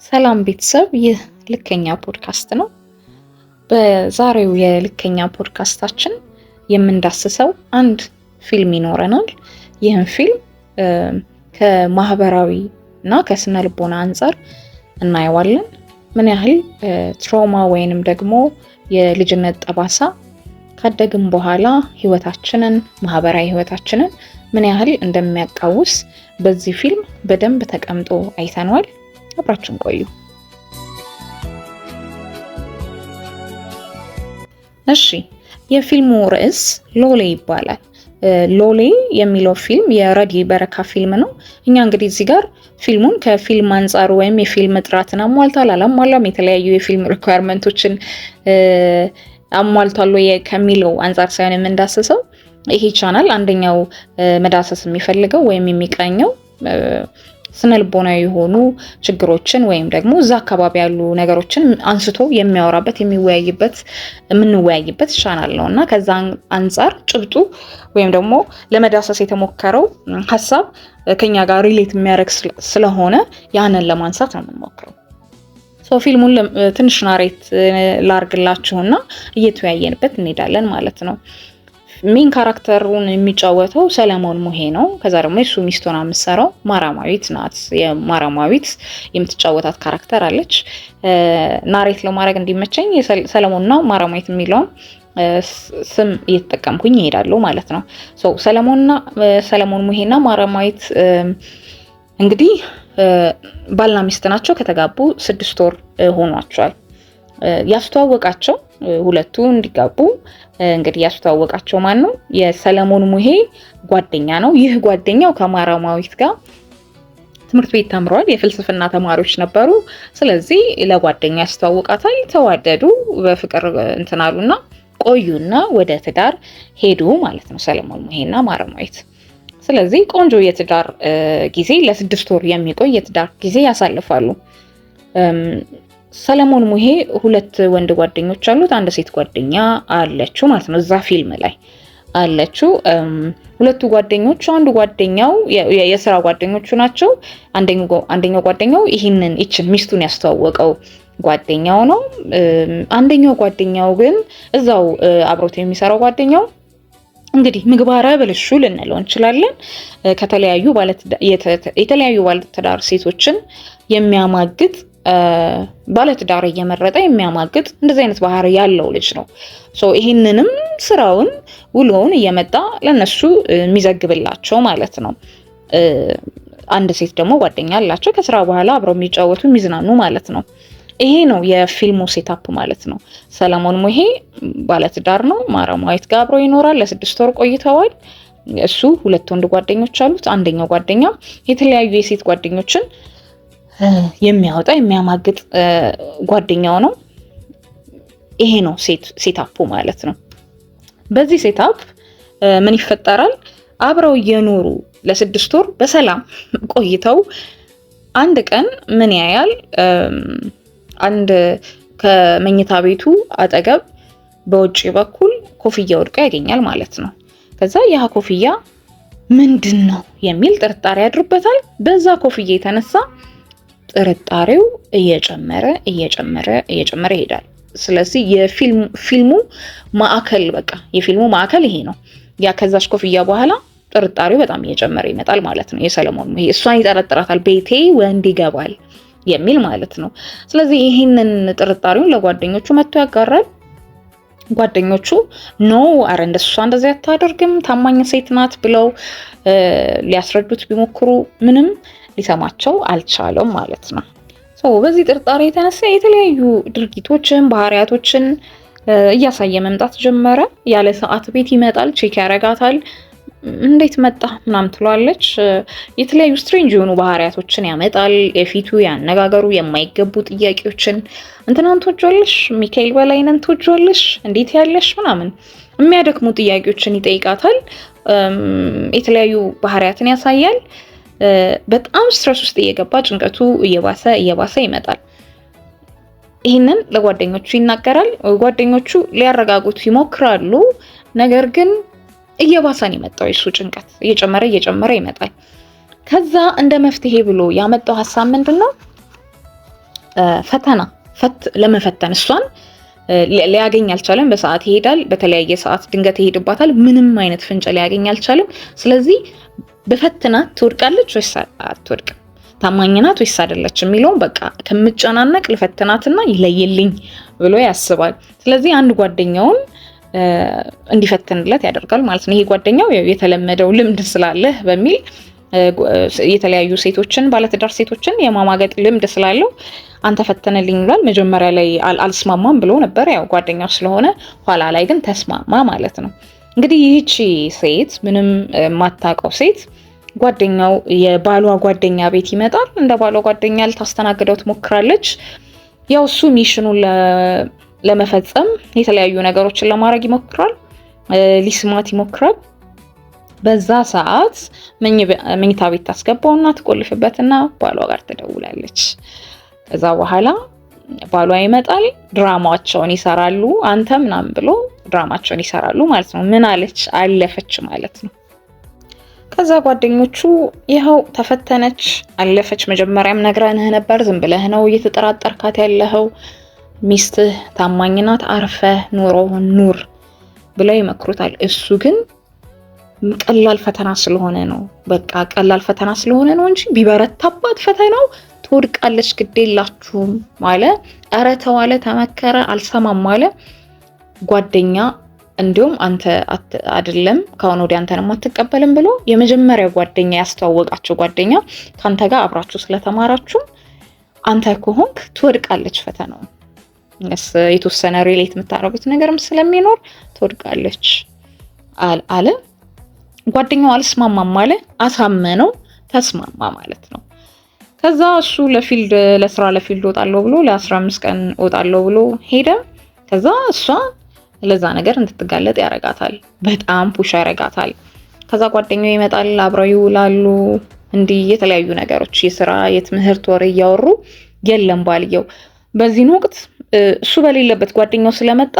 ሰላም ቤተሰብ፣ ይህ ልከኛ ፖድካስት ነው። በዛሬው የልከኛ ፖድካስታችን የምንዳስሰው አንድ ፊልም ይኖረናል። ይህን ፊልም ከማህበራዊ እና ከስነ ልቦና አንጻር እናየዋለን። ምን ያህል ትራውማ ወይንም ደግሞ የልጅነት ጠባሳ ካደግን በኋላ ህይወታችንን፣ ማህበራዊ ህይወታችንን ምን ያህል እንደሚያቃውስ በዚህ ፊልም በደንብ ተቀምጦ አይተነዋል። አብራችን ቆዩ። እሺ፣ የፊልሙ ርዕስ ሎሌ ይባላል። ሎሌ የሚለው ፊልም የረዲ በረካ ፊልም ነው። እኛ እንግዲህ እዚህ ጋር ፊልሙን ከፊልም አንጻር ወይም የፊልም ጥራትን አሟልቷል አላሟላም፣ የተለያዩ የፊልም ሪኳየርመንቶችን አሟልቷል ወይ ከሚለው አንጻር ሳይሆን የምንዳስሰው ይሄ ቻናል አንደኛው መዳሰስ የሚፈልገው ወይም የሚቃኘው ስነልቦናዊ የሆኑ ችግሮችን ወይም ደግሞ እዛ አካባቢ ያሉ ነገሮችን አንስቶ የሚያወራበት የምንወያይበት ቻናል ነው እና ከዛ አንጻር ጭብጡ ወይም ደግሞ ለመዳሰስ የተሞከረው ሀሳብ ከኛ ጋር ሪሌት የሚያደርግ ስለሆነ ያንን ለማንሳት ነው የምንሞክረው። ፊልሙን ትንሽ ናሬት ላርግላችሁና እየተወያየንበት እንሄዳለን ማለት ነው። ሜን ካራክተሩን የሚጫወተው ሰለሞን ሙሄ ነው። ከዛ ደግሞ እሱ ሚስቱን የምትሰራው ማራማዊት ናት። የማራማዊት የምትጫወታት ካራክተር አለች። ናሬት ለማድረግ እንዲመቸኝ ሰለሞንና ማራማዊት የሚለውን ስም እየተጠቀምኩኝ ይሄዳለሁ ማለት ነው። ሰለሞን ሙሄና ማራማዊት እንግዲህ ባልና ሚስት ናቸው። ከተጋቡ 6 ወር ሆኗቸዋል። ያስተዋወቃቸው ሁለቱ እንዲጋቡ እንግዲህ ያስተዋወቃቸው ማን ነው? የሰለሞን ሙሄ ጓደኛ ነው። ይህ ጓደኛው ከማራማዊት ጋር ትምህርት ቤት ተምሯል። የፍልስፍና ተማሪዎች ነበሩ። ስለዚህ ለጓደኛ ያስተዋወቃታል። ተዋደዱ፣ በፍቅር እንትናሉና ቆዩና ወደ ትዳር ሄዱ ማለት ነው ሰለሞን ሙሄና ማራማዊት። ስለዚህ ቆንጆ የትዳር ጊዜ ለ6 ወር የሚቆይ የትዳር ጊዜ ያሳልፋሉ። ሰለሞን ሙሄ 2 ወንድ ጓደኞች አሉት፣ 1 ሴት ጓደኛ አለችው ማለት ነው። እዛ ፊልም ላይ አለችው። 2 ጓደኞቹ አንዱ ጓደኛው የስራ ጓደኞቹ ናቸው። አንደኛው ጓደኛው ይችን ሚስቱን ያስተዋወቀው ጓደኛው ነው። አንደኛው ጓደኛው ግን እዛው አብሮት የሚሰራው ጓደኛው እንግዲህ ምግባረ ብልሹ ልንለው እንችላለን። የተለያዩ ባለትዳር ሴቶችን የሚያማግጥ ባለትዳር እየመረጠ የሚያማግጥ እንደዚህ አይነት ባህሪ ያለው ልጅ ነው። ይሄንንም ስራውን ውሎውን እየመጣ ለነሱ የሚዘግብላቸው ማለት ነው። አንድ ሴት ደግሞ ጓደኛ አላቸው። ከስራ በኋላ አብረው የሚጫወቱ የሚዝናኑ ማለት ነው። ይሄ ነው የፊልሙ ሴታፕ ማለት ነው። ሰለሞን ሙሄ ባለትዳር ነው። ማራማዊት ጋር አብረው ይኖራል። ለ6 ወር ቆይተዋል። እሱ 2 ወንድ ጓደኞች አሉት። አንደኛው ጓደኛ የተለያዩ የሴት ጓደኞችን የሚያወጣ የሚያማግጥ ጓደኛው ነው። ይሄ ነው ሴታፑ ማለት ነው። በዚህ ሴታፕ ምን ይፈጠራል? አብረው እየኖሩ ለ6 ወር በሰላም ቆይተው አንድ ቀን ምን ያያል? አንድ ከመኝታ ቤቱ አጠገብ በውጪ በኩል ኮፍያ ወድቆ ያገኛል ማለት ነው። ከዛ ያ ኮፍያ ምንድነው የሚል ጥርጣሬ ያድርበታል። በዛ ኮፍያ የተነሳ ጥርጣሬው እየጨመረ ይሄዳል። ስለዚህ የፊልሙ ማዕከል ይሄ ነው። ያ ከዛች ኮፍያ በኋላ ጥርጣሬው በጣም እየጨመረ ይመጣል ማለት ነው። የሰለሞን ሙሄ እሷን ይጠረጥራታል። ቤቴ ወንድ ይገባል የሚል ማለት ነው። ስለዚህ ይሄንን ጥርጣሬውን ለጓደኞቹ መጥቶ ያጋራል። ጓደኞቹ አረ እንደዚህ አታደርግም፣ ታማኝ ሴት ናት ብለው ሊያስረዱት ቢሞክሩ ምንም ሊሰማቸው አልቻለም ማለት ነው። በዚህ ጥርጣሬ የተነሳ የተለያዩ ድርጊቶችን፣ ባህሪያቶችን እያሳየ መምጣት ጀመረ። ያለ ሰዓት ቤት ይመጣል፣ ቼክ ያረጋታል። እንዴት መጣ ምናምን ትሏለች። የተለያዩ ስትሬንጅ የሆኑ ባህሪያቶችን ያመጣል። የፊቱ ያነጋገሩ የማይገቡ ጥያቄዎችን እንትናን ትወጂዋለሽ፣ ሚካኤል በላይነን ትወጂዋለሽ፣ እንዴት ያለሽ ምናምን የሚያደክሙ ጥያቄዎችን ይጠይቃታል። የተለያዩ ባህሪያትን ያሳያል። በጣም ስትረስ ውስጥ እየገባ ጭንቀቱ እየባሰ ይመጣል። ይህንን ለጓደኞቹ ይናገራል። ጓደኞቹ ሊያረጋጉት ይሞክራሉ። ነገር ግን እየባሰን የመጣው የሱ ጭንቀት እየጨመረ ይመጣል። ከዛ እንደ መፍትሄ ብሎ ያመጣው ሐሳብ ምንድነው? ፈተና ለመፈተን እሷን ሊያገኝ አልቻለም። በሰዓት ይሄዳል፣ በተለያየ ሰዓት ድንገት ይሄድባታል። ምንም አይነት ፍንጭ ሊያገኝ አልቻለም። ስለዚህ በፈትናት ትወድቃለች ወይስ አትወድቅም፣ ታማኝ ናት ወይስ አይደለችም የሚለውን በቃ ከምጨናነቅ ልፈትናትና ይለይልኝ ብሎ ያስባል። ስለዚህ አንድ ጓደኛውን እንዲፈትንለት ያደርጋል ማለት ነው። ይሄ ጓደኛው የተለመደው ልምድ ስላለህ በሚል የተለያዩ ሴቶችን ባለትዳር ሴቶችን የማማገጥ ልምድ ስላለው አንተ ፈተነልኝ ብሏል። መጀመሪያ ላይ አልስማማም ብሎ ነበር፣ ያው ጓደኛው ስለሆነ። ኋላ ላይ ግን ተስማማ ማለት ነው። እንግዲህ ይህቺ ሴት ምንም የማታውቀው ሴት ጓደኛው የባሏ ጓደኛ ቤት ይመጣል። እንደ ባሏ ጓደኛ ልታስተናግደው ትሞክራለች። ያው እሱ ሚሽኑን ለመፈጸም የተለያዩ ነገሮችን ለማድረግ ይሞክራል፣ ሊስማት ይሞክራል። በዛ ሰዓት መኝታ ቤት ታስገባውና ትቆልፍበትና ባሏ ጋር ትደውላለች። ከዛ በኋላ ባሏ ይመጣል፣ ድራማቸውን ይሰራሉ። አንተ ምናምን ብሎ ድራማቸውን ይሰራሉ ማለት ነው። ምን አለች? አለፈች ማለት ነው። ከዛ ጓደኞቹ ይኸው ተፈተነች፣ አለፈች፣ መጀመሪያም ነግረንህ ነበር፣ ዝም ብለህ ነው እየተጠራጠርካት ያለኸው፣ ሚስትህ ታማኝ ናት፣ አርፈህ ኑሮህን ኑር ብለው ይመክሩታል። እሱ ግን ቀላል ፈተና ስለሆነ ነው፣ በቃ ቀላል ፈተና ስለሆነ ነው እንጂ ቢበረታባት ፈተናው ትወድቃለች፣ ግዴላችሁም ማለ። ኧረ ተዋለ፣ ተመከረ፣ አልሰማም ማለ። ጓደኛ እንዲሁም አንተ አይደለም ከአሁን ወዲያ አንተንም አትቀበልም ብሎ የመጀመሪያ ጓደኛ ያስተዋወቃቸው ጓደኛ ካንተ ጋር አብራችሁ ስለተማራችሁ አንተ ከሆንክ ትወድቃለች ፈተናው፣ የተወሰነ ሪሌት የምታደርጉት ነገርም ስለሚኖር ትወድቃለች አለ። ጓደኛው አልስማማም ማለ፣ አሳመነው፣ ተስማማ ማለት ነው። ከዛ እሱ ለስራ ለፊልድ ወጣለሁ ብሎ ለ15 ቀን ወጣለሁ ብሎ ሄደ። ከዛ እሷ ለዛ ነገር እንድትጋለጥ ያረጋታል፣ በጣም ፑሽ ያረጋታል። ከዛ ጓደኛው ይመጣል፣ አብረው ይውላሉ። እንዲህ የተለያዩ ነገሮች የስራ የትምህርት ወሬ እያወሩ የለም ባልየው። በዚህ ወቅት እሱ በሌለበት ጓደኛው ስለመጣ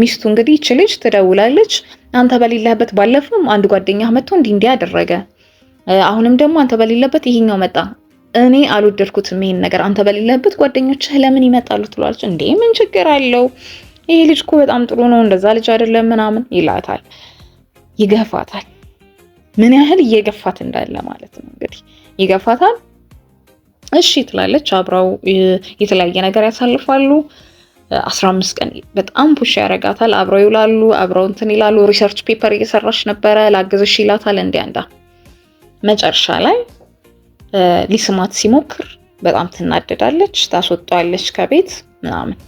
ሚስቱ እንግዲህ ይች ልጅ ትደውላለች። አንተ በሌለበት ባለፈው አንድ ጓደኛህ መጥቶ እንዲህ ያደረገ፣ አሁንም ደግሞ አንተ በሌለበት ይሄኛው መጣ፣ እኔ አልወደድኩትም ይሄን ነገር፣ አንተ በሌለበት ጓደኞችህ ለምን ይመጣሉ ትሏለች። እንዴ ምን ችግር አለው? ይሄ ልጅ እኮ በጣም ጥሩ ነው፣ እንደዛ ልጅ አይደለም ምናምን ይላታል፣ ይገፋታል። ምን ያህል እየገፋት እንዳለ ማለት ነው እንግዲህ ይገፋታል። እሺ ትላለች። አብረው የተለያየ ነገር ያሳልፋሉ። 15 ቀን በጣም ፑሽ ያረጋታል። አብረው ይውላሉ፣ አብረው እንትን ይላሉ። ሪሰርች ፔፐር እየሰራች ነበረ፣ ላግዝሽ ይላታል። እንዲያንዳ መጨረሻ ላይ ሊስማት ሲሞክር በጣም ትናደዳለች፣ ታስወጣዋለች ከቤት ምናምን።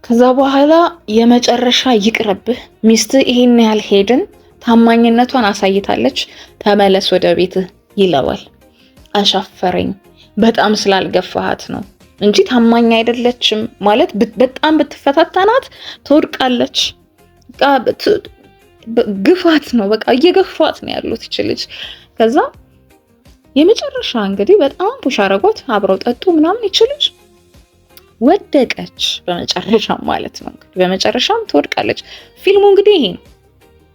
ከዛ በኋላ የመጨረሻ ይቅርብህ፣ ሚስት ይሄን ያህል ሄድን፣ ታማኝነቷን አሳይታለች፣ ተመለስ ወደ ቤትህ ይለዋል። አሻፈረኝ፣ በጣም ስላልገፋሃት ነው እንጂ ታማኝ አይደለችም ማለት በጣም ብትፈታተናት ትወድቃለች። ግፋት ነው በቃ እየገፋት ነው ያሉት ይችልች። ከዛ የመጨረሻ እንግዲህ በጣም ፑሽ አረጓት፣ አብረው ጠጡ ምናምን ይችልች ወደቀች በመጨረሻም ማለት ነው። እንግዲህ በመጨረሻም ትወድቃለች። ፊልሙ እንግዲህ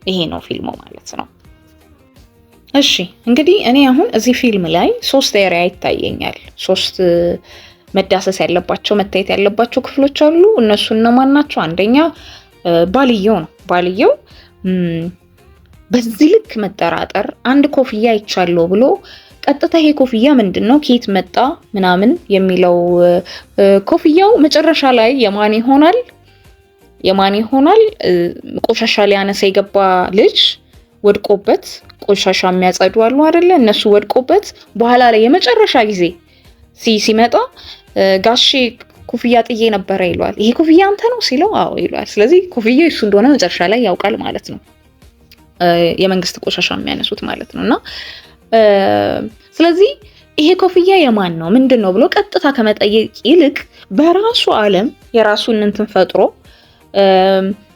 ይሄ ነው ፊልሙ ማለት ነው። እሺ እንግዲህ እኔ አሁን እዚህ ፊልም ላይ 3 ኤሪያ ይታየኛል። 3 መዳሰስ ያለባቸው መታየት ያለባቸው ክፍሎች አሉ። እነሱ እነማን ናቸው? አንደኛ ባልየው ነው። ባልየው በዚህ ልክ መጠራጠር፣ አንድ ኮፍያ ይቻለው ብሎ ቀጥታ ይሄ ኮፍያ ምንድነው ከየት መጣ ምናምን የሚለው ኮፍያው መጨረሻ ላይ የማን ይሆናል? ቆሻሻ ሊያነሳ የገባ ልጅ ወድቆበት፣ ቆሻሻ የሚያጸዱ አሉ አይደለ? እነሱ ወድቆበት በኋላ ላይ የመጨረሻ ጊዜ ሲመጣ ጋሼ ኮፍያ ጥዬ ነበረ ይሏል። ይሄ ኮፍያ አንተ ነው ሲለው አዎ ይሏል። ስለዚህ ኮፍያው እሱ እንደሆነ መጨረሻ ላይ ያውቃል ማለት ነው። የመንግስት ቆሻሻ የሚያነሱት ማለት ነውና ስለዚህ ይሄ ኮፍያ የማን ነው ምንድነው ብሎ ቀጥታ ከመጠየቅ ይልቅ በራሱ ዓለም የራሱን እንትን ፈጥሮ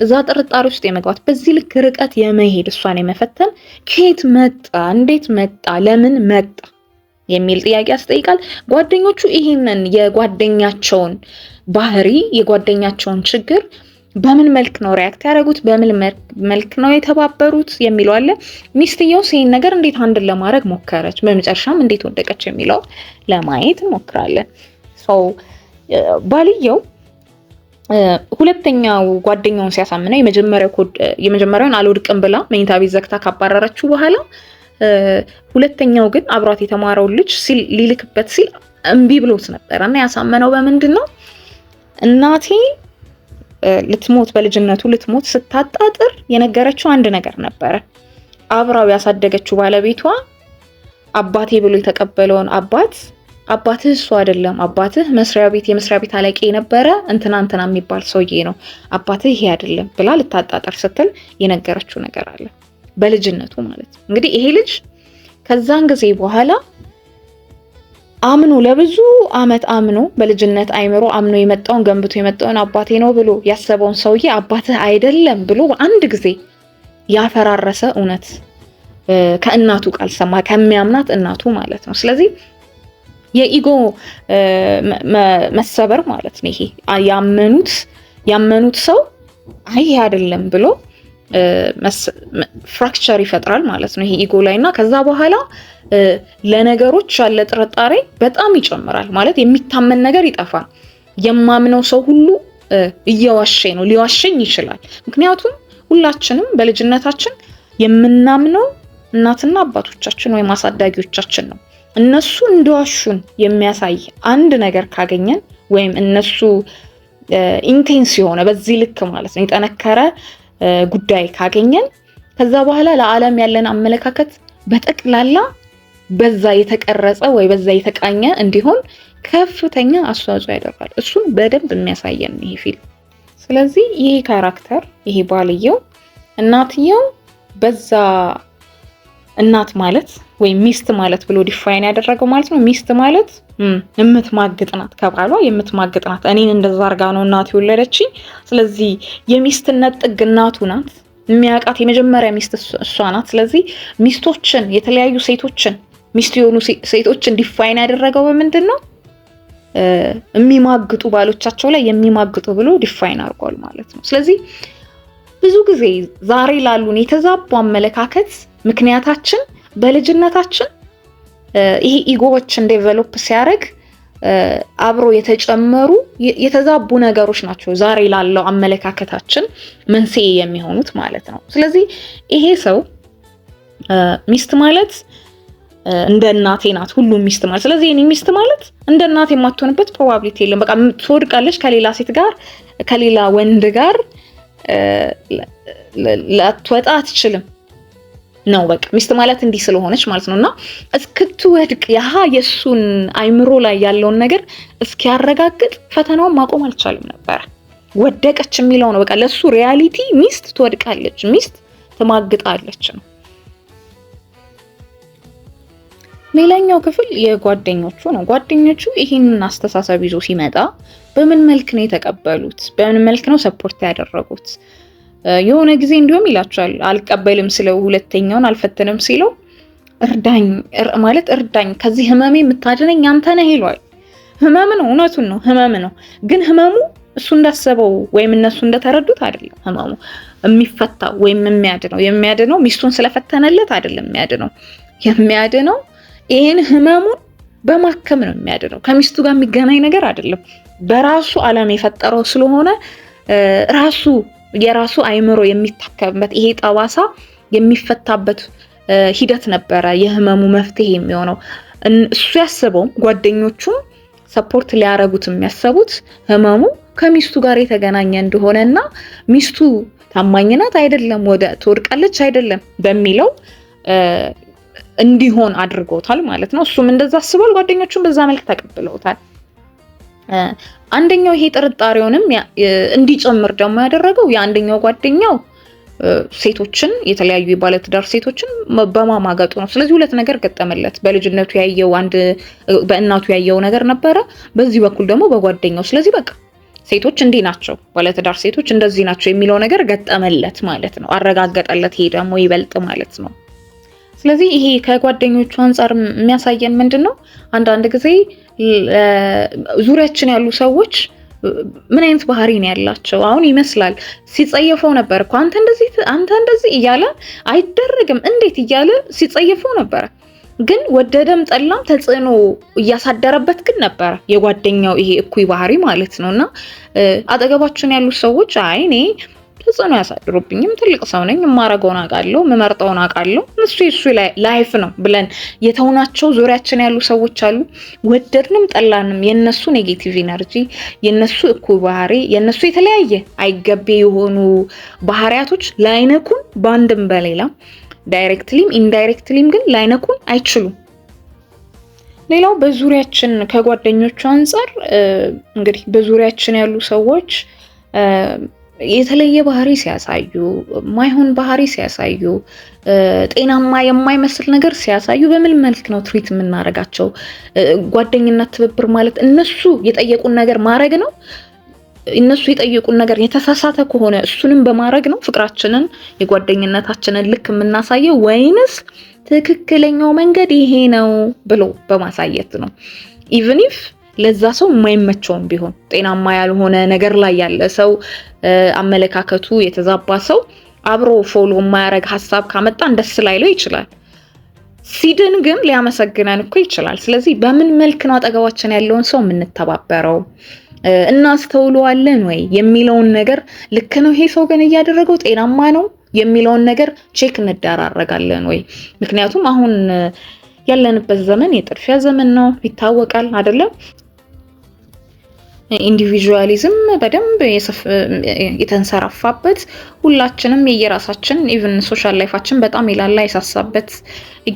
እዛ ጥርጣሬ ውስጥ የመግባት በዚህ ልክ ርቀት የመሄድ እሷን የመፈተን ከየት መጣ፣ እንዴት መጣ፣ ለምን መጣ የሚል ጥያቄ ያስጠይቃል። ጓደኞቹ ይሄንን የጓደኛቸውን ባህሪ የጓደኛቸውን ችግር በምን መልክ ነው ሪያክት ያደረጉት፣ በምን መልክ ነው የተባበሩት የሚለው አለ። ሚስትየው ይሄን ነገር እንዴት አንድን ለማድረግ ሞከረች፣ በመጨረሻም እንዴት ወደቀች የሚለው ለማየት እንሞክራለን። ባልየው ሁለተኛው ጓደኛውን ሲያሳምነው የመጀመሪያውን አልወድቅም ብላ መኝታ ቤት ዘግታ ካባረረችው በኋላ ሁለተኛው ግን አብሯት የተማረው ልጅ ሊልክበት ሲል እምቢ ብሎት ነበር እና ያሳመነው በምንድን ነው? እናቴ ልትሞት በልጅነቱ ልትሞት ስታጣጥር የነገረችው አንድ ነገር ነበረ። አብራው ያሳደገችው ባለቤቷ አባቴ ብሎ የተቀበለውን አባትህ እሱ አይደለም፣ አባትህ የመስሪያ ቤት አለቃ የነበረ እንትና የሚባል ሰውዬ ነው፣ አባትህ ይሄ አይደለም ብላ ልታጣጣር ስትል የነገረችው ነገር አለ። በልጅነቱ ማለት ነው። እንግዲህ ይሄ ልጅ ከዛን ጊዜ በኋላ አምኖ ለብዙ አመት አምኖ በልጅነት አይምሮ አምኖ የመጣውን ገንብቶ የመጣውን አባቴ ነው ብሎ ያሰበውን ሰውዬ አባትህ አይደለም ብሎ በአንድ ጊዜ ያፈራረሰ እውነት ከእናቱ ቃል ሰማ፣ ከሚያምናት እናቱ ማለት ነው። ስለዚህ የኢጎ መሰበር ማለት ነው። ይሄ ያመኑት ሰው አይ አይደለም ብሎ ፍራክቸር ይፈጥራል ማለት ነው። ይሄ ኢጎ ላይና ከዛ በኋላ ለነገሮች ያለ ጥርጣሬ በጣም ይጨምራል ማለት የሚታመን ነገር ይጠፋል። የማምነው ሰው ሁሉ እየዋሸኝ ነው፣ ሊዋሸኝ ይችላል። ምክንያቱም ሁላችንም በልጅነታችን የምናምነው እናትና አባቶቻችን ወይም አሳዳጊዎቻችን ነው። እነሱ እንደዋሹን የሚያሳይ አንድ ነገር ካገኘን ወይም እነሱ ኢንቴንስ የሆነ በዚህ ልክ ማለት ነው የጠነከረ ጉዳይ ካገኘን ከዛ በኋላ ለዓለም ያለን አመለካከት በጠቅላላ በዛ የተቀረጸ ወይ በዛ የተቃኘ እንዲሆን ከፍተኛ አስተዋጽኦ ያደርጋል። እሱን በደንብ የሚያሳየን ይሄ ፊልም። ስለዚህ ይሄ ካራክተር ይሄ ባልየው እናትየው በዛ እናት ማለት ወይ ሚስት ማለት ብሎ ዲፋይን ያደረገው ማለት ነው። ሚስት ማለት የምትማግጥ ናት፣ ከባሏ የምትማግጥ ናት። እኔን እንደዛ አርጋ ነው እናት የወለደችኝ። ስለዚህ የሚስትነት ጥግ እናቱ ናት። የሚያውቃት የመጀመሪያ ሚስት እሷ ናት። ስለዚህ ሚስቶችን የተለያዩ ሴቶችን ሚስት የሆኑ ሴቶችን ዲፋይን ያደረገው በምንድን ነው? የሚማግጡ ባሎቻቸው ላይ የሚማግጡ ብሎ ዲፋይን አድርጓል ማለት ነው። ስለዚህ ብዙ ጊዜ ዛሬ ላሉን የተዛቡ አመለካከት ምክንያታችን በልጅነታችን ይሄ ኢጎዎችን ዴቨሎፕ ሲያደርግ አብሮ የተጨመሩ የተዛቡ ነገሮች ናቸው ዛሬ ላለው አመለካከታችን መንስኤ የሚሆኑት ማለት ነው። ስለዚህ ይሄ ሰው ሚስት ማለት እንደ እናቴ ናት ሁሉም ሚስት ማለት። ስለዚህ እኔ ሚስት ማለት እንደ እናቴ የማትሆንበት ፕሮባቢሊቲ የለም። በቃ ትወድቃለች ከሌላ ሴት ጋር ከሌላ ወንድ ጋር ላትወጣ አትችልም ነው በቃ ሚስት ማለት እንዲህ ስለሆነች ማለት ነውና እስክትወድቅ የሱን አይምሮ ላይ ያለውን ነገር እስኪያረጋግጥ ፈተናውን ማቆም አልቻለም ነበር። ወደቀች የሚለው ነው በቃ ለሱ ሪያሊቲ። ሚስት ትወድቃለች፣ ሚስት ትማግጣለች ነው። ሌላኛው ክፍል የጓደኞቹ ነው። ጓደኞቹ ይህንን አስተሳሰብ ይዞ ሲመጣ በምን መልክ ነው የተቀበሉት? በምን መልክ ነው ሰፖርት ያደረጉት? የሆነ ጊዜ እንዲሁም ይላቸዋል አልቀበልም ስለው ሁለተኛውን አልፈተንም ሲለው እርዳኝ ማለት እርዳኝ ከዚህ ህመሜ የምታድነኝ አንተ ነህ ይሏል። ህመም ነው፣ እውነቱን ነው፣ ህመም ነው። ግን ህመሙ እሱ እንዳሰበው ወይም እነሱ እንደተረዱት አይደለም። ህመሙ የሚፈታው ወይም የሚያድነው ሚስቱን ስለፈተነለት አይደለም። የሚያድነው ይሄን ህመሙን በማከም ነው የሚያድነው። ከሚስቱ ጋር የሚገናኝ ነገር አይደለም። በራሱ ዓለም የፈጠረው ስለሆነ የራሱ አይምሮ የሚታከምበት ይሄ ጠባሳ የሚፈታበት ሂደት ነበረ የህመሙ መፍትሄ የሚሆነው። እሱ ያሰበው ጓደኞቹም ሰፖርት ሊያረጉት የሚያሰቡት ህመሙ ከሚስቱ ጋር የተገናኘ እንደሆነና ሚስቱ ታማኝ ናት አይደለም፣ ወደ ትወድቃለች አይደለም በሚለው እንዲሆን አድርጎታል ማለት ነው። እሱም እንደዛ አስቧል፣ ጓደኞቹም በዛ መልክ ተቀብለውታል። አንደኛው ይሄ ጥርጣሬውንም እንዲጨምር ደግሞ ያደረገው የአንደኛው ጓደኛው ሴቶችን የተለያዩ የባለትዳር ሴቶችን በማማገጡ ነው። ስለዚህ ሁለት ነገር ገጠመለት። በልጅነቱ ያየው በእናቱ ያየው ነገር ነበረ፣ በዚህ በኩል ደግሞ በጓደኛው። ስለዚህ በቃ ሴቶች እንዲህ ናቸው፣ ባለትዳር ሴቶች እንደዚህ ናቸው የሚለው ነገር ገጠመለት ማለት ነው። አረጋገጠለት። ይሄ ደግሞ ይበልጥ ማለት ነው። ስለዚህ ይሄ ከጓደኞቹ አንፃር የሚያሳየን ምንድነው? አንዳንድ ጊዜ ዙሪያችን ያሉ ሰዎች ምን አይነት ባህሪ ነው ያላቸው? አሁን ይመስላል ሲጸየፈው ነበር እኮ አንተ እንደዚህ እያለ አይደረግም እንዴት እያለ ሲጸየፈው ነበር። ግን ወደደም ጠላም ተጽዕኖ እያሳደረበት ግን ነበር የጓደኛው ይሄ እኩይ ባህሪ ማለት ነውና አጠገባችን ያሉ ሰዎች አይ እኔ ተጽዕኖ ያሳድሩብኝም ትልቅ ሰው ነኝ የማረገውን አውቃለሁ መመርጠውን አውቃለሁ እሱ ላይፍ ነው ብለን የተውናቸው ዙሪያችን ያሉ ሰዎች አሉ። ወደድንም ጠላንም የነሱ ኔጌቲቭ ኢነርጂ የነሱ እኩይ ባህሪ የነሱ የተለያየ አይገቤ የሆኑ ባህሪያቶች ላይነኩን ባንድም በሌላ ዳይሬክትሊም ኢንዳይሬክትሊም ግን ላይነኩን አይችሉም። ሌላው በዙሪያችን ከጓደኞቹ አንፃር እንግዲህ በዙሪያችን ያሉ ሰዎች የተለየ ባህሪ ሲያሳዩ ማይሆን ባህሪ ሲያሳዩ ጤናማ የማይመስል ነገር ሲያሳዩ በምን መልክ ነው ትሪት የምናረጋቸው? ጓደኝነት ትብብር ማለት እነሱ የጠየቁን ነገር ማድረግ ነው? እነሱ የጠየቁን ነገር የተሳሳተ ከሆነ እሱንም በማድረግ ነው ፍቅራችንን የጓደኝነታችንን ልክ የምናሳየው ወይንስ ትክክለኛው መንገድ ይሄ ነው ብሎ በማሳየት ነው? ኢቭን ኢፍ ለዛ ሰው የማይመቸውም ቢሆን ጤናማ ያልሆነ ነገር ላይ ያለ ሰው አመለካከቱ የተዛባ ሰው አብሮ ፎሎ የማያረግ ሀሳብ ካመጣን ደስ ላይለው ይችላል። ሲድን ግን ሊያመሰግነን እኮ ይችላል። ስለዚህ በምን መልክ ነው አጠገባችን ያለውን ሰው የምንተባበረው? እናስተውለዋለን ወይ የሚለውን ነገር ልክ ነው ይሄ ሰው ግን እያደረገው ጤናማ ነው የሚለውን ነገር ቼክ እንደራረጋለን ወይ? ምክንያቱም አሁን ያለንበት ዘመን የጥድፊያ ዘመን ነው ይታወቃል አይደለም? ኢንዲቪጁዋሊዝም በደንብ የተንሰራፋበት ሁላችንም የየራሳችን ኢቭን ሶሻል ላይፋችን በጣም ይላላ የሳሳበት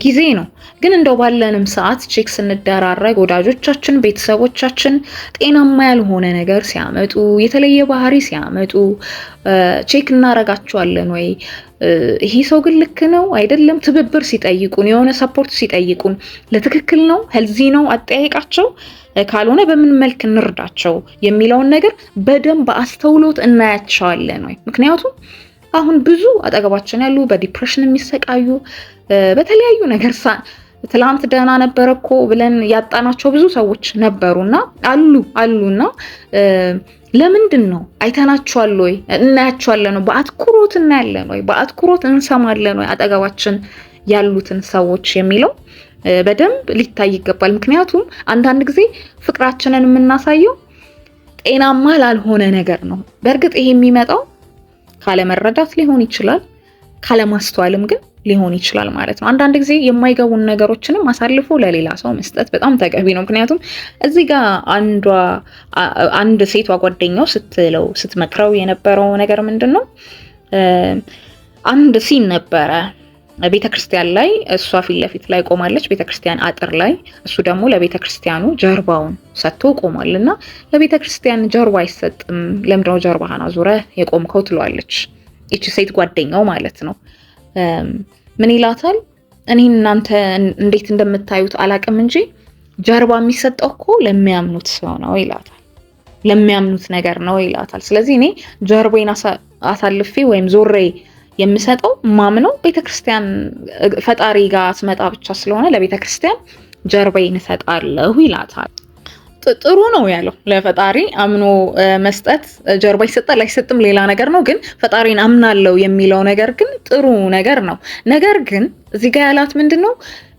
ጊዜ ነው። ግን እንደው ባለንም ሰዓት ቼክ ስንደራረግ ወዳጆቻችን ቤተሰቦቻችን ጤናማ ያልሆነ ነገር ሲያመጡ የተለየ ባህሪ ሲያመጡ ቼክ እናረጋቸዋለን ወይ? ይሄ ሰው ግን ልክ ነው አይደለም? ትብብር ሲጠይቁን የሆነ ሰፖርት ሲጠይቁን ለትክክል ነው ሄልዚ ነው አጠያይቃቸው ካልሆነ በምን መልክ እንርዳቸው የሚለውን ነገር በደንብ አስተውሎት እናያቸዋለን ወይ? ምክንያቱም አሁን ብዙ አጠገባችን ያሉ በዲፕሬሽን የሚሰቃዩ በተለያዩ ነገር ትላንት ደህና ነበር እኮ ብለን ያጣናቸው ብዙ ሰዎች ነበሩና አሉና ለምንድን ነው አይተናቸዋል ወይ? እናያቸዋለን ወይ? በአትኩሮት እናያለን ወይ? በአትኩሮት እንሰማለን ወይ? አጠገባችን ያሉትን ሰዎች የሚለው በደንብ ሊታይ ይገባል። ምክንያቱም አንዳንድ ጊዜ ፍቅራችንን የምናሳየው ጤናማ ላልሆነ ነገር ነው። በእርግጥ ይሄ የሚመጣው ካለመረዳት ሊሆን ይችላል፣ ካለማስተዋልም ግን ሊሆን ይችላል ማለት ነው። አንዳንድ ጊዜ የማይገቡን ነገሮችንም አሳልፎ ለሌላ ሰው መስጠት በጣም ተገቢ ነው። ምክንያቱም እዚህ ጋር አንድ ሴቷ ጓደኛው ስትመክረው የነበረው ነገር ምንድን ነው? አንድ ሲን ነበረ ቤተክርስቲያን ላይ እሷ ፊት ለፊት ላይ ቆማለች፣ ቤተክርስቲያን አጥር ላይ እሱ ደግሞ ለቤተክርስቲያኑ ጀርባውን ሰጥቶ ቆሟልና ለቤተክርስቲያን ጀርባ አይሰጥም፣ ለምንድነው ጀርባህን አዙረህ የቆምከው ትለዋለች። እቺ ሴት ጓደኛው ማለት ነው። ምን ይላታል? እኔ እናንተ እንዴት እንደምታዩት አላቅም እንጂ ጀርባ የሚሰጠው እኮ ለሚያምኑት ሰው ነው ይላታል። ለሚያምኑት ነገር ነው ይላታል። ስለዚህ እኔ ጀርባዬን አሳልፌ ወይም ዞሬ የምሰጠው ማምነው ቤተክርስቲያን ፈጣሪ ጋር ስመጣ ብቻ ስለሆነ ለቤተክርስቲያን ጀርባዬን እሰጣለሁ ይላታል። ጥሩ ነው ያለው። ለፈጣሪ አምኖ መስጠት ጀርባ ይሰጣል አይሰጥም ሌላ ነገር ነው። ግን ፈጣሪን አምናለሁ የሚለው ነገር ግን ጥሩ ነገር ነው። ነገር ግን እዚህ ጋር ያላት ምንድነው?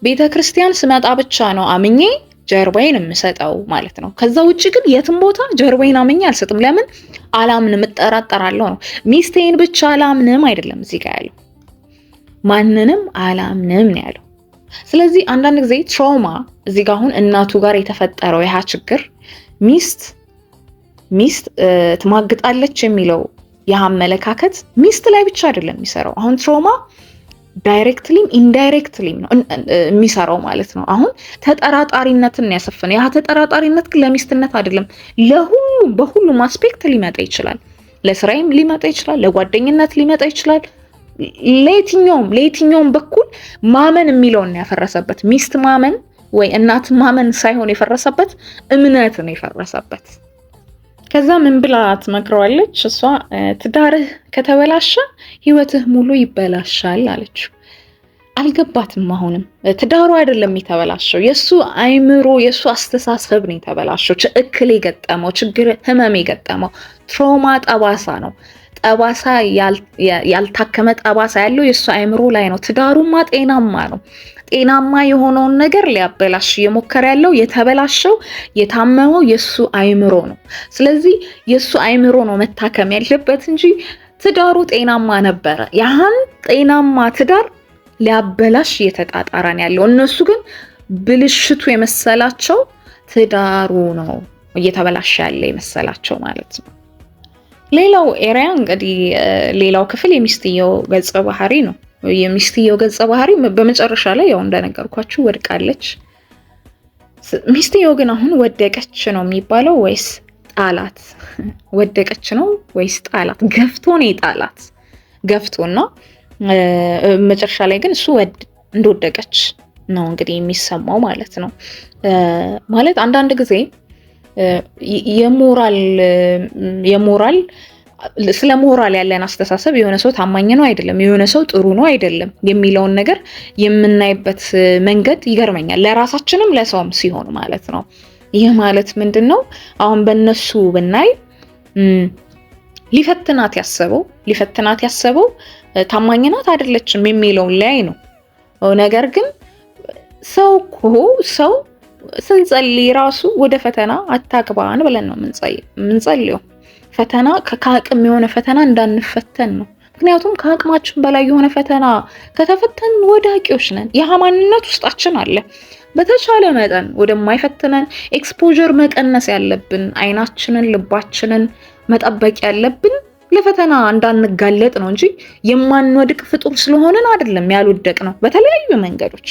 ቤተክርስቲያን ስመጣ ብቻ ነው አምኜ ጀርባዬን የምሰጠው ማለት ነው። ከዛ ውጪ ግን የትም ቦታ ጀርባዬን አምኜ አልሰጥም። ለምን? አላምንም፣ እጠራጠራለሁ ነው። ሚስቴን ብቻ አላምንም አይደለም እዚህ ጋር ያለው፣ ማንንም አላምንም ነው ያለው። ስለዚህ አንዳንድ ጊዜ ትራውማ እዚህ ጋር አሁን እናቱ ጋር የተፈጠረው ያ ችግር ሚስት ትማግጣለች የሚለው ያ አመለካከት ሚስት ላይ ብቻ አይደለም የሚሰራው። አሁን ትራውማ ዳይሬክትሊም ኢንዳይሬክትሊም ነው የሚሰራው ማለት ነው። አሁን ተጠራጣሪነትን ያሰፈነ ያ ተጠራጣሪነት ግን ለሚስትነት አይደለም፣ ለሁሉም በሁሉም አስፔክት ሊመጣ ይችላል። ለስራይም ሊመጣ ይችላል፣ ለጓደኝነት ሊመጣ ይችላል። ለየትኛውም በኩል ማመን የሚለውን ያፈረሰበት ሚስት ማመን ወይ እናት ማመን ሳይሆን የፈረሰበት እምነት ነው የፈረሰበት። ከዛ ምን ብላ ትመክረዋለች እሷ? ትዳርህ ከተበላሸ ህይወትህ ሙሉ ይበላሻል አለች። አልገባትም። አሁንም ትዳሩ አይደለም የተበላሸው፣ የሱ አይምሮ የሱ አስተሳሰብ ነው የተበላሸው። እክል የገጠመው ችግር ህመም የገጠመው ትራውማ ጠባሳ ነው። ጠባሳ ያልታከመ ጠባሳ ያለው የእሱ አእምሮ ላይ ነው። ትዳሩማ ጤናማ ነው። ጤናማ የሆነውን ነገር ሊያበላሽ እየሞከረ ያለው የተበላሸው የታመመው የእሱ አእምሮ ነው። ስለዚህ የእሱ አእምሮ ነው መታከም ያለበት እንጂ ትዳሩ ጤናማ ነበረ። ያህን ጤናማ ትዳር ሊያበላሽ እየተጣጣራን ያለው እነሱ ግን ብልሽቱ የመሰላቸው ትዳሩ ነው እየተበላሸ ያለ የመሰላቸው ማለት ነው። ሌላው ኤሪያ እንግዲህ ሌላው ክፍል የሚስትየው ገጸ ባህሪ ነው። የሚስትየው ገጸ ባህሪ በመጨረሻ ላይ ያው እንደነገርኳችሁ ወድቃለች። ሚስትየው ግን አሁን ወደቀች ነው የሚባለው ወይስ ጣላት? ወደቀች ነው ወይስ ጣላት? ገፍቶ ነው የጣላት። ገፍቶና መጨረሻ ላይ ግን እሱ እንደወደቀች ነው እንግዲህ የሚሰማው ማለት ነው። ማለት አንዳንድ ጊዜ የሞራል ስለ ሞራል ያለን አስተሳሰብ የሆነ ሰው ታማኝ ነው አይደለም፣ የሆነ ሰው ጥሩ ነው አይደለም የሚለውን ነገር የምናይበት መንገድ ይገርመኛል። ለራሳችንም ለሰውም ሲሆን ማለት ነው። ይህ ማለት ምንድነው? አሁን በእነሱ ብናይ ሊፈትናት ያሰበው ታማኝ ናት አይደለችም የሚለውን ላይ ነው። ነገር ግን ሰው ስንጸልይ ራሱ ወደ ፈተና አታግባን ብለን ነው የምንጸልየው። ፈተና ከአቅም የሆነ ፈተና እንዳንፈተን ነው። ምክንያቱም ከአቅማችን በላይ የሆነ ፈተና ከተፈተን ወዳቂዎች ነን። ይህ ማንነት ውስጣችን አለ። በተቻለ መጠን ወደማይፈትነን ኤክስፖዠር መቀነስ ያለብን፣ አይናችንን ልባችንን መጠበቅ ያለብን ለፈተና እንዳንጋለጥ ነው እንጂ የማንወድቅ ፍጡር ስለሆነን አይደለም ያልወደቅ ነው። በተለያዩ መንገዶች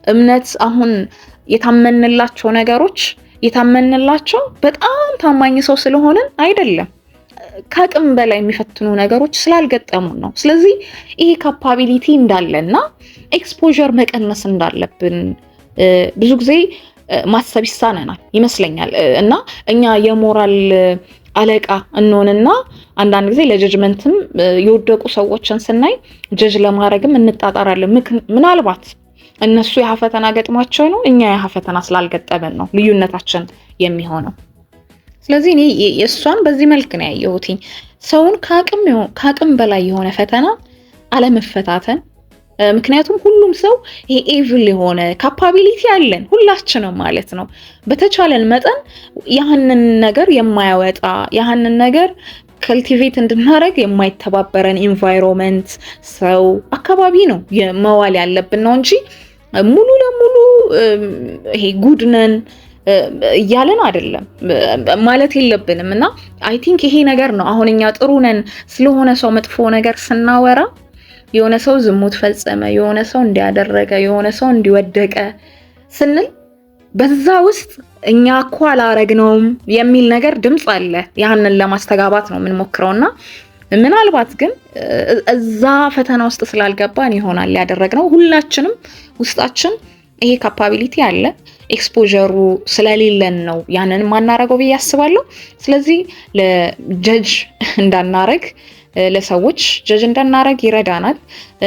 እምነት አሁን የታመንላቸው ነገሮች የታመንላቸው በጣም ታማኝ ሰው ስለሆነን አይደለም፣ ከአቅም በላይ የሚፈትኑ ነገሮች ስላልገጠሙን ነው። ስለዚህ ይሄ ካፓቢሊቲ እንዳለና ኤክስፖዠር መቀነስ እንዳለብን ብዙ ጊዜ ማሰብ ይሳነናል ይመስለኛል። እና እኛ የሞራል አለቃ እንሆንና አንዳንድ ጊዜ ለጀጅመንትም የወደቁ ሰዎችን ስናይ ጀጅ ለማድረግም እንጣጣራለን። ምናልባት እነሱ ያህ ፈተና ገጥሟቸው ነው፣ እኛ ያህ ፈተና ስላልገጠመን ነው ልዩነታችን የሚሆነው። ስለዚህ እኔ የእሷን በዚህ መልክ ነው ያየሁት። ሰውን ከአቅም በላይ የሆነ ፈተና አለመፈታተን። ምክንያቱም ሁሉም ሰው ይሄ ኤቪል የሆነ ካፓቢሊቲ አለን ሁላችንም ማለት ነው። በተቻለን መጠን ያህንን ነገር የማያወጣ ያህንን ነገር ከልቲቬት እንድናደርግ የማይተባበረን ኢንቫይሮንመንት ሰው አካባቢ ነው መዋል ያለብን ነው እንጂ ሙሉ ለሙሉ ይሄ ጉድነን እያለን አይደለም ማለት የለብንም። እና አይ ቲንክ ይሄ ነገር ነው አሁን እኛ ጥሩ ነን ስለሆነ ሰው መጥፎ ነገር ስናወራ የሆነ ሰው ዝሙት ፈጸመ፣ የሆነ ሰው እንዲያደረገ፣ የሆነ ሰው እንዲወደቀ ስንል በዛ ውስጥ እኛ እኮ አላረግነውም የሚል ነገር ድምፅ አለ። ያንን ለማስተጋባት ነው የምንሞክረውና ምናልባት ግን እዛ ፈተና ውስጥ ስላልገባን ይሆናል ያደረግነው። ሁላችንም ውስጣችን ይሄ ካፓቢሊቲ አለ፣ ኤክስፖዠሩ ስለሌለን ነው ያንን ማናረገው ብዬ አስባለሁ። ስለዚህ ለጀጅ እንዳናረግ ለሰዎች ጀጅ እንዳናረግ ይረዳናል።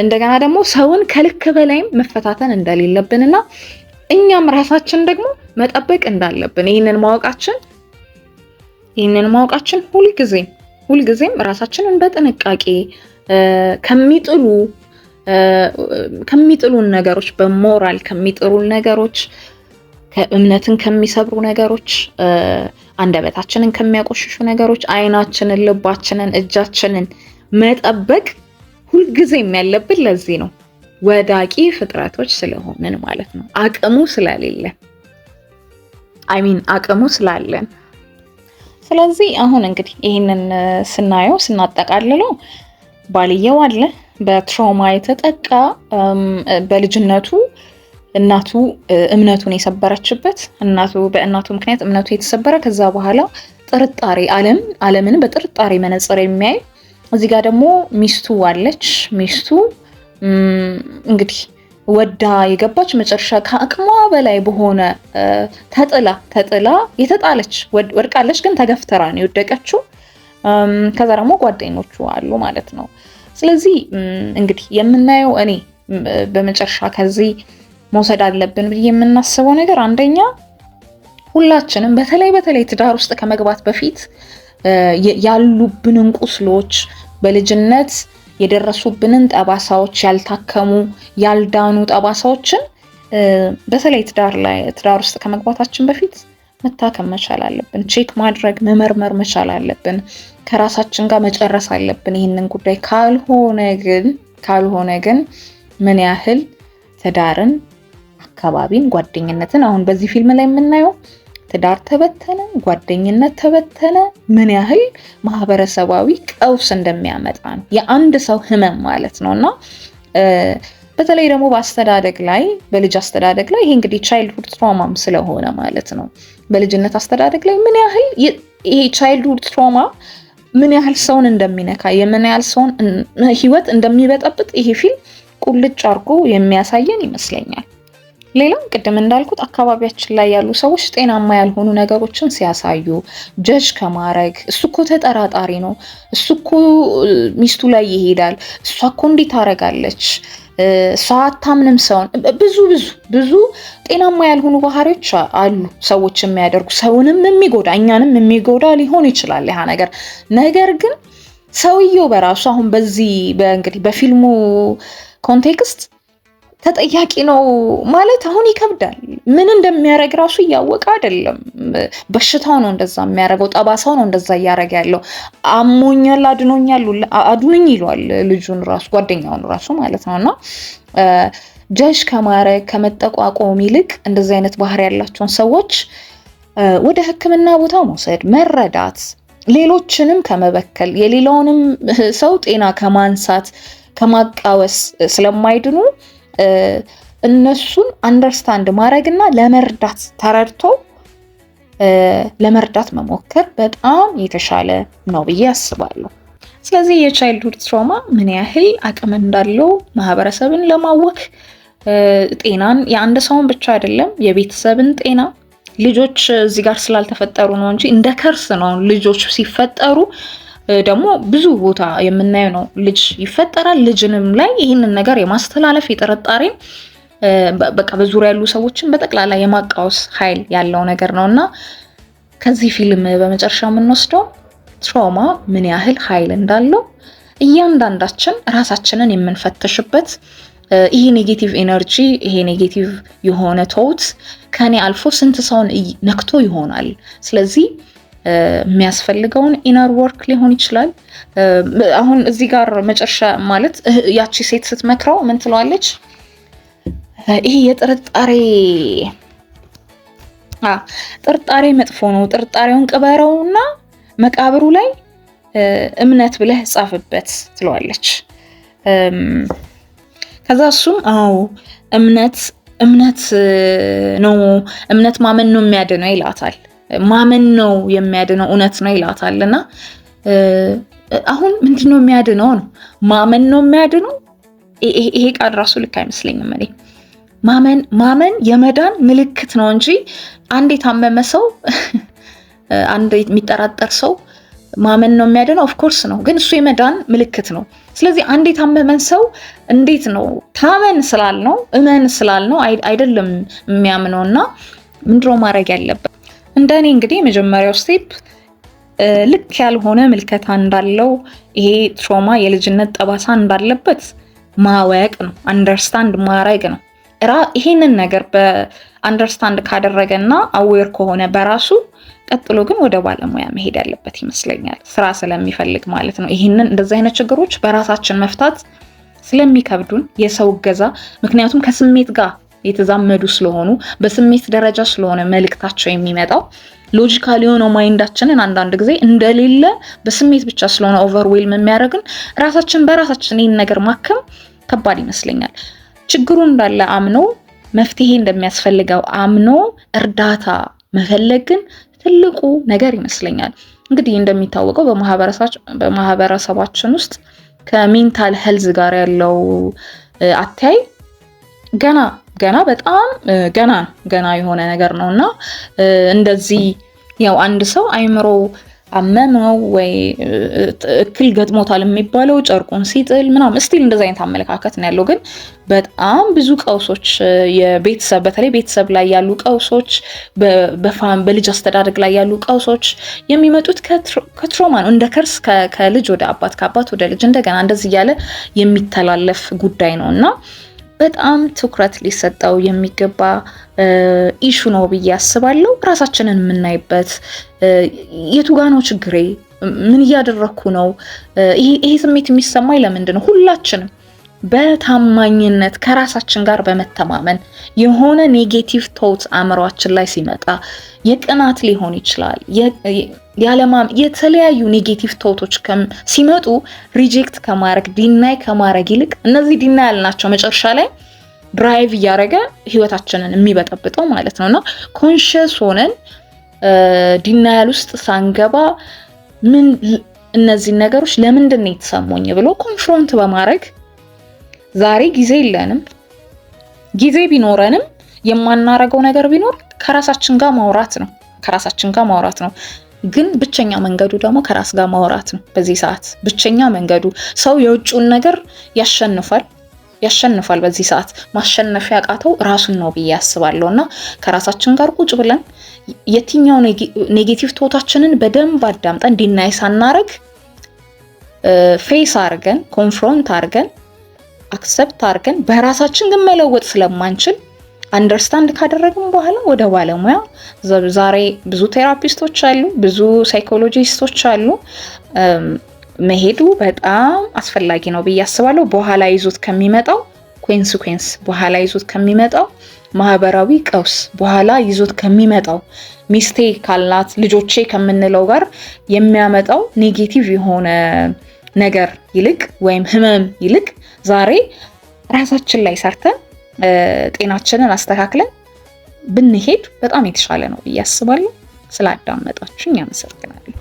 እንደገና ደግሞ ሰውን ከልክ በላይም መፈታተን እንደሌለብንና እኛም ራሳችን ደግሞ መጠበቅ እንዳለብን ይህንን ማወቃችን ሁልጊዜም ራሳችንን በጥንቃቄ ከሚጥሉን ነገሮች፣ በሞራል ከሚጥሉን ነገሮች፣ ከእምነትን ከሚሰብሩ ነገሮች፣ አንደበታችንን ከሚያቆሽሹ ነገሮች አይናችንን፣ ልባችንን፣ እጃችንን መጠበቅ ሁልጊዜም ያለብን ለዚህ ነው። ወዳቂ ፍጥረቶች ስለሆንን ማለት ነው። አቅሙ ስላለን። ስለዚህ አሁን እንግዲህ ይህንን ስናጠቃልለው ባልየው አለ በትራውማ የተጠቃ በልጅነቱ እናቱ እምነቱን የሰበረችበት በእናቱ ምክንያት እምነቱ የተሰበረ ከዛ በኋላ ጥርጣሬ ዓለምን በጥርጣሬ መነጽር የሚያይ እዚህ ጋር ደግሞ ሚስቱ አለች። ሚስቱ እንግዲህ ወዳ የገባች መጨረሻ ከአቅሟ በላይ በሆነ ተጥላ የተጣለች ወድቃለች፣ ግን ተገፍተራ ነው የወደቀችው። ከዛ ደግሞ ጓደኞቹ አሉ ማለት ነው። ስለዚህ እንግዲህ የምናየው እኔ በመጨረሻ ከዚህ መውሰድ አለብን ብዬ የምናስበው ነገር አንደኛ ሁላችንም በተለይ ትዳር ውስጥ ከመግባት በፊት ያሉብንን ቁስሎች በልጅነት የደረሱብንን ጠባሳዎች፣ ያልታከሙ ያልዳኑ ጠባሳዎችን በተለይ ትዳር ውስጥ ከመግባታችን በፊት መታከም መቻል አለብን። ቼክ ማድረግ መመርመር መቻል አለብን። ከራሳችን ጋር መጨረስ አለብን ይህንን ጉዳይ። ካልሆነ ግን ምን ያህል ትዳርን፣ አካባቢን፣ ጓደኝነትን አሁን በዚህ ፊልም ላይ የምናየው ትዳር ተበተነ፣ ጓደኝነት ተበተነ፣ ምን ያህል ማህበረሰባዊ ቀውስ እንደሚያመጣ ነው። የአንድ ሰው ህመም ማለት ነውና በተለይ ደግሞ በአስተዳደግ ላይ በልጅ አስተዳደግ ላይ ይሄ እንግዲህ ቻይልድሁድ ትራውማም ስለሆነ ማለት ነው። በልጅነት አስተዳደግ ላይ ምን ያህል ይሄ ቻይልድሁድ ትራውማ ምን ያህል ሰውን እንደሚነካ የምን ያህል ሰውን ህይወት እንደሚበጠብጥ ይሄ ፊልም ቁልጭ አድርጎ የሚያሳየን ይመስለኛል። ሌላም ቅድም እንዳልኩት አካባቢያችን ላይ ያሉ ሰዎች ጤናማ ያልሆኑ ነገሮችን ሲያሳዩ ጀጅ ከማድረግ እሱ እኮ ተጠራጣሪ ነው፣ እሱ እኮ ሚስቱ ላይ ይሄዳል፣ እሷ እኮ እንዲህ ታደርጋለች፣ እሷ አታምንም ሰውን፣ ብዙ ጤናማ ያልሆኑ ባህሪዎች አሉ ሰዎች የሚያደርጉ ሰውንም የሚጎዳ እኛንም የሚጎዳ ሊሆን ይችላል ያ ነገር ግን ሰውየው በራሱ አሁን እንግዲህ በፊልሙ ኮንቴክስት ተጠያቂ ነው ማለት አሁን ይከብዳል። ምን እንደሚያደርግ ራሱ እያወቀ አይደለም። በሽታው ነው እንደዛ የሚያደርገው፣ ጠባሳው ነው እንደዛ እያደረገ ያለው። አሞኛል፣ አድኑኝ ይሏል ልጁን ራሱ ጓደኛውን ራሱ ማለት ነውና ጀጅ ከማድረግ ከመጠቋቆም ይልቅ እንደዚህ አይነት ባህሪ ያላቸውን ሰዎች ወደ ሕክምና ቦታ መውሰድ፣ መረዳት፣ ሌሎችንም ከመበከል የሌላውንም ሰው ጤና ከማንሳት ከማቃወስ ስለማይድኑ እነሱን አንደርስታንድ ማድረግና ለመርዳት ተረድቶ ለመርዳት መሞከር በጣም የተሻለ ነው ብዬ አስባለሁ። ስለዚህ የቻይልድሁድ ትራውማ ምን ያህል አቅም እንዳለው ማህበረሰብን ለማወክ ጤናን የአንድ ሰውን ብቻ አይደለም የቤተሰብን ጤና ልጆች እዚህ ጋር ስላልተፈጠሩ ነው እንጂ እንደ ከርስ ነው ልጆች ሲፈጠሩ ደግሞ ብዙ ቦታ የምናየው ነው። ልጅ ይፈጠራል። ልጅንም ላይ ይህንን ነገር የማስተላለፍ የጥርጣሬን በቃ በዙሪያ ያሉ ሰዎችን በጠቅላላ የማቃወስ ኃይል ያለው ነገር ነውና ከዚህ ፊልም በመጨረሻ የምንወስደው ትራውማ ምን ያህል ኃይል እንዳለው እያንዳንዳችን ራሳችንን የምንፈትሽበት ይሄ ኔጌቲቭ ኤነርጂ ይሄ ኔጌቲቭ የሆነ ቶት ከኔ አልፎ ስንት ሰውን ነክቶ ይሆናል። ስለዚህ የሚያስፈልገውን ኢነር ወርክ ሊሆን ይችላል። አሁን እዚህ ጋር መጨረሻ ማለት ያቺ ሴት ስትመክረው ምን ትለዋለች? ይሄ ጥርጣሬ መጥፎ ነው፣ ጥርጣሬውን ቅበረውና መቃብሩ ላይ እምነት ብለህ ጻፍበት ትለዋለች። ከዛ እሱም አዎ እምነት ነው፣ እምነት ማመን ነው የሚያድነው ይላታል። ማመን ነው የሚያድነው እውነት ነው ይላታል። እና አሁን ምንድነው የሚያድነው ነው? ማመን ነው የሚያድነው። ይሄ ቃል ራሱ ልክ አይመስለኝም። እኔ ማመን የመዳን ምልክት ነው እንጂ አንድ የታመመ ሰው አንድ የሚጠራጠር ሰው ማመን ነው የሚያድነው። ኦፍ ኮርስ ነው፣ ግን እሱ የመዳን ምልክት ነው። ስለዚህ አንድ የታመመን ሰው እንዴት ነው ታመን ስላልነው እመን ስላልነው አይደለም የሚያምነውና ምንድነው ማድረግ ያለበት? እንደኔ እንግዲህ የመጀመሪያው ስቴፕ ልክ ያልሆነ ምልከታ እንዳለው ይሄ ትራውማ የልጅነት ጠባሳ እንዳለበት ማወቅ ነው፣ አንደርስታንድ ማድረግ ነው። ይሄንን ነገር በአንደርስታንድ ካደረገና አዌር ከሆነ በራሱ ቀጥሎ ግን ወደ ባለሙያ መሄድ ያለበት ይመስለኛል፣ ስራ ስለሚፈልግ ማለት ነው። ይሄንን እንደዚህ አይነት ችግሮች በራሳችን መፍታት ስለሚከብዱን የሰው እገዛ፣ ምክንያቱም ከስሜት ጋር የተዛመዱ ስለሆኑ በስሜት ደረጃ ስለሆነ መልእክታቸው የሚመጣው ሎጂካሊ የሆነው ማይንዳችንን አንዳንድ ጊዜ እንደሌለ በስሜት ብቻ ስለሆነ ኦቨርዌልም የሚያደርግን በራሳችን ይህን ነገር ማከም ከባድ ይመስለኛል። ችግሩ እንዳለ አምኖ መፍትሄ እንደሚያስፈልገው አምኖ እርዳታ መፈለግን ትልቁ ነገር ይመስለኛል። እንግዲህ እንደሚታወቀው በማህበረሰባችን ውስጥ ከሜንታል ሄልዝ ጋር ያለው አታይ ገና በጣም ገና የሆነ ነገር ነውና እንደዚህ ያው አንድ ሰው አይምሮ አመመው ወይ እክል ገጥሞታል የሚባለው ጨርቁን ሲጥል ምናምን ስቲል እንደዛ አይነት አመለካከት ነው ያለው። ግን በጣም ብዙ ቀውሶች የቤተሰብ በተለይ ቤተሰብ ላይ ያሉ ቀውሶች፣ በልጅ አስተዳደግ ላይ ያሉ ቀውሶች የሚመጡት ከትሮማ ነው። እንደ ከርስ ከልጅ ወደ አባት፣ ከአባት ወደ ልጅ እንደገና እንደዚህ እያለ የሚተላለፍ ጉዳይ ነው እና በጣም ትኩረት ሊሰጠው የሚገባ ኢሹ ነው ብዬ አስባለሁ። ራሳችንን የምናይበት የቱ ጋ ነው ችግሬ? ምን እያደረኩ ነው? ይሄ ስሜት የሚሰማኝ ለምንድን ነው? ሁላችንም በታማኝነት ከራሳችን ጋር በመተማመን የሆነ ኔጌቲቭ ቶት አእምሯችን ላይ ሲመጣ የቅናት ሊሆን ይችላል፣ የተለያዩ ኔጌቲቭ ቶቶች ሲመጡ ሪጀክት ከማድረግ ዲናይ ከማድረግ ይልቅ እነዚህ ዲናይ ያልናቸው መጨረሻ ላይ ድራይቭ እያደረገ ህይወታችንን የሚበጠብጠው ማለት ነው እና ኮንሽስ ሆነን ዲናያል ውስጥ ሳንገባ ምን እነዚህ ነገሮች ለምንድን ነው የተሰሙኝ ብሎ ኮንፍሮንት በማድረግ ዛሬ ጊዜ የለንም። ጊዜ ቢኖረንም የማናረገው ነገር ቢኖር ከራሳችን ጋር ማውራት ነው። ግን ብቸኛ መንገዱ ደግሞ ከራስ ጋር ማውራት ነው። በዚህ ሰዓት ብቸኛ መንገዱ ሰው የውጭውን ነገር ያሸንፋል። በዚህ ሰዓት ማሸነፍ ያቃተው ራሱን ነው ብዬ አስባለሁ እና ከራሳችን ጋር ቁጭ ብለን የትኛው ኔጌቲቭ ቶታችንን በደንብ አዳምጠን ዲናይ ሳናረግ ፌስ አርገን ኮንፍሮንት አርገን አክሰፕት አርገን በራሳችን ግን መለወጥ ስለማንችል አንደርስታንድ ካደረግን በኋላ ወደ ባለሙያ ዛሬ ብዙ ቴራፒስቶች አሉ፣ ብዙ ሳይኮሎጂስቶች አሉ። መሄዱ በጣም አስፈላጊ ነው ብዬ አስባለሁ። በኋላ ይዞት ከሚመጣው ኮንሲኩዌንስ፣ በኋላ ይዞት ከሚመጣው ማህበራዊ ቀውስ፣ በኋላ ይዞት ከሚመጣው ሚስቴ ካላት ልጆቼ ከምንለው ጋር የሚያመጣው ኔጌቲቭ የሆነ ነገር ይልቅ ወይም ህመም ይልቅ ዛሬ ራሳችን ላይ ሰርተን ጤናችንን አስተካክለን ብንሄድ በጣም የተሻለ ነው ብዬ አስባለሁ። ስላዳመጣችሁኝ አመሰግናለሁ።